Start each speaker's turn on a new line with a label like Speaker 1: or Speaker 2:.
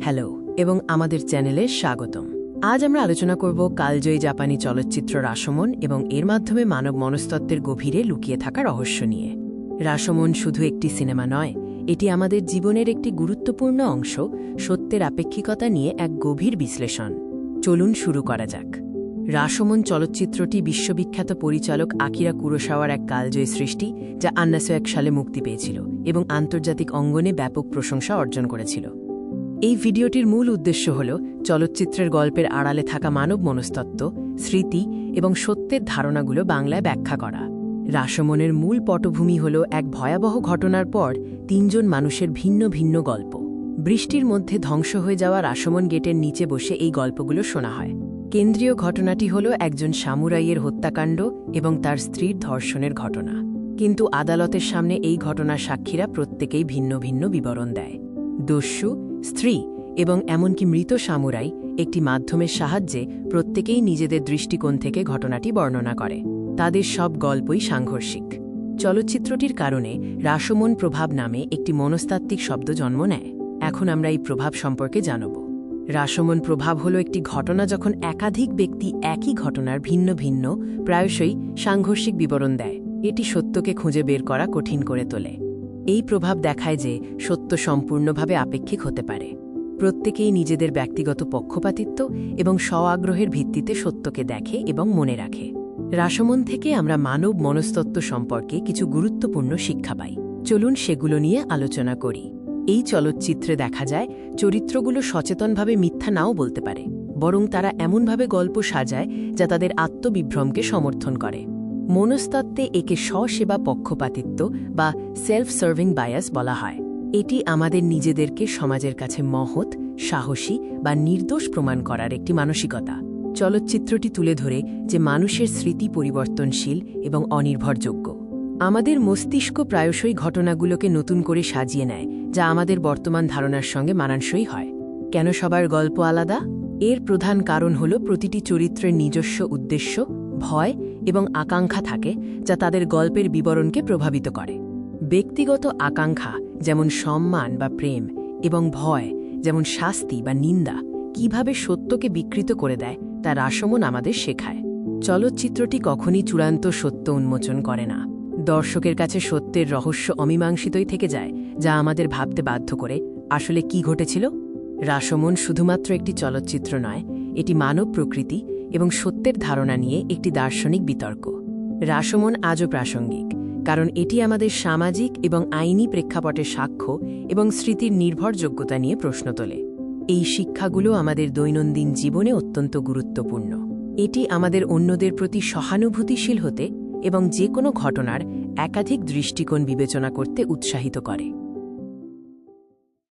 Speaker 1: Hello এবং আমাদের চ্যানেলে স্বাগতম। আজ আমরা আলোচনা করব কালজয়ী জাপানি চলচ্চিত্র রাশোমন এবং এর মাধ্যমে মানব মনস্তত্ত্বের গভীরে লুকিয়ে থাকা রহস্য নিয়ে। রাশোমন শুধু একটি সিনেমা নয়, এটি আমাদের জীবনের একটি গুরুত্বপূর্ণ অংশ, সত্যের আপেক্ষিকতা নিয়ে এক গভীর বিশ্লেষণ। চলুন শুরু করা যাক। রাশোমন চলচ্চিত্রটি বিশ্ববিখ্যাত পরিচালক আকিরা কুরোসাওয়ার এক কালজয়ী সৃষ্টি, যা 1901 সালে মুক্তি পেয়েছিল এবং আন্তর্জাতিক অঙ্গনে ব্যাপক প্রশংসা অর্জন করেছিল। এই ভিডিওটির মূল উদ্দেশ্য হল চলচ্চিত্রের গল্পের আড়ালে থাকা মানব মনস্তত্ত্ব, স্মৃতি এবং সত্যের ধারণাগুলো বাংলায় ব্যাখ্যা করা। রাশোমনের মূল পটভূমি হল এক ভয়াবহ ঘটনার পর 3 জন মানুষের ভিন্ন ভিন্ন গল্প। বৃষ্টির মধ্যে ধ্বংস হয়ে যাওয়া রাশোমন গেটের নিচে বসে এই গল্পগুলো শোনা হয়। কেন্দ্রীয় ঘটনাটি হল একজন সামুরাইয়ের হত্যাকাণ্ড এবং তার স্ত্রীর ধর্ষণের ঘটনা। কিন্তু আদালতের সামনে এই ঘটনার সাক্ষীরা প্রত্যেকেই ভিন্ন ভিন্ন বিবরণ দেয়। দস্যু, স্ত্রী এবং এমনকি মৃত সামুরাই একটি মাধ্যমের সাহায্যে প্রত্যেকেই নিজেদের দৃষ্টিকোণ থেকে ঘটনাটি বর্ণনা করে। তাদের সব গল্পই সাংঘর্ষিক। চলচ্চিত্রটির কারণে রাশোমন প্রভাব নামে একটি মনস্তাত্ত্বিক শব্দ জন্ম নেয়। এখন আমরা এই প্রভাব সম্পর্কে জানব। রাশোমন প্রভাব হল একটি ঘটনা যখন একাধিক ব্যক্তি একই ঘটনার ভিন্ন ভিন্ন, প্রায়শই সাংঘর্ষিক বিবরণ দেয়। এটি সত্যকে খুঁজে বের করা কঠিন করে তোলে। এই প্রভাব দেখায় যে সত্য সম্পূর্ণভাবে আপেক্ষিক হতে পারে। প্রত্যেকেই নিজেদের ব্যক্তিগত পক্ষপাতিত্ব এবং স্ব-আগ্রহের ভিত্তিতে সত্যকে দেখে এবং মনে রাখে। রাশোমন থেকে আমরা মানব মনস্তত্ত্ব সম্পর্কে কিছু গুরুত্বপূর্ণ শিক্ষা পাই। চলুন সেগুলো নিয়ে আলোচনা করি। এই চলচ্চিত্রে দেখা যায় চরিত্রগুলো সচেতনভাবে মিথ্যা নাও বলতে পারে, বরং তারা এমনভাবে গল্প সাজায় যা তাদের আত্মবিভ্রমকে সমর্থন করে। মনস্তত্ত্বে একে স্ব-সেবা পক্ষপাতিত্ব বা সেলফ সার্ভিং বায়াস বলা হয়। এটি আমাদের নিজেদেরকে সমাজের কাছে মহৎ, সাহসী বা নির্দোষ প্রমাণ করার একটি মানসিকতা। চলচ্চিত্রটি তুলে ধরে যে মানুষের স্মৃতি পরিবর্তনশীল এবং অনির্ভরযোগ্য। আমাদের মস্তিষ্ক প্রায়শই ঘটনাগুলোকে নতুন করে সাজিয়ে নেয়, যা আমাদের বর্তমান ধারণার সঙ্গে মানানসই হয়। কেন সবার গল্প আলাদা? এর প্রধান কারণ হল প্রতিটি চরিত্রের নিজস্ব উদ্দেশ্য, ভয় এবং আকাঙ্ক্ষা থাকে, যা তাদের গল্পের বিবরণকে প্রভাবিত করে। ব্যক্তিগত আকাঙ্ক্ষা যেমন সম্মান বা প্রেম এবং ভয় যেমন শাস্তি বা নিন্দা কিভাবে সত্যকে বিকৃত করে দেয় তা রাশোমন আমাদের শেখায়। চলচ্চিত্রটি কখনই চূড়ান্ত সত্য উন্মোচন করে না। দর্শকের কাছে সত্যের রহস্য অমীমাংসিতই থেকে যায়, যা আমাদের ভাবতে বাধ্য করে আসলে কি ঘটেছিল। রাশোমন শুধুমাত্র একটি চলচ্চিত্র নয়, এটি মানব প্রকৃতি এবং সত্যের ধারণা নিয়ে একটি দার্শনিক বিতর্ক। রাশোমন আজও প্রাসঙ্গিক, কারণ এটি আমাদের সামাজিক এবং আইনি প্রেক্ষাপটে সাক্ষ্য এবং স্মৃতির নির্ভরযোগ্যতা নিয়ে প্রশ্ন তোলে। এই শিক্ষাগুলো আমাদের দৈনন্দিন জীবনে অত্যন্ত গুরুত্বপূর্ণ। এটি আমাদের অন্যদের প্রতি সহানুভূতিশীল হতে এবং যে কোনো ঘটনার একাধিক দৃষ্টিকোণ বিবেচনা করতে উৎসাহিত করে।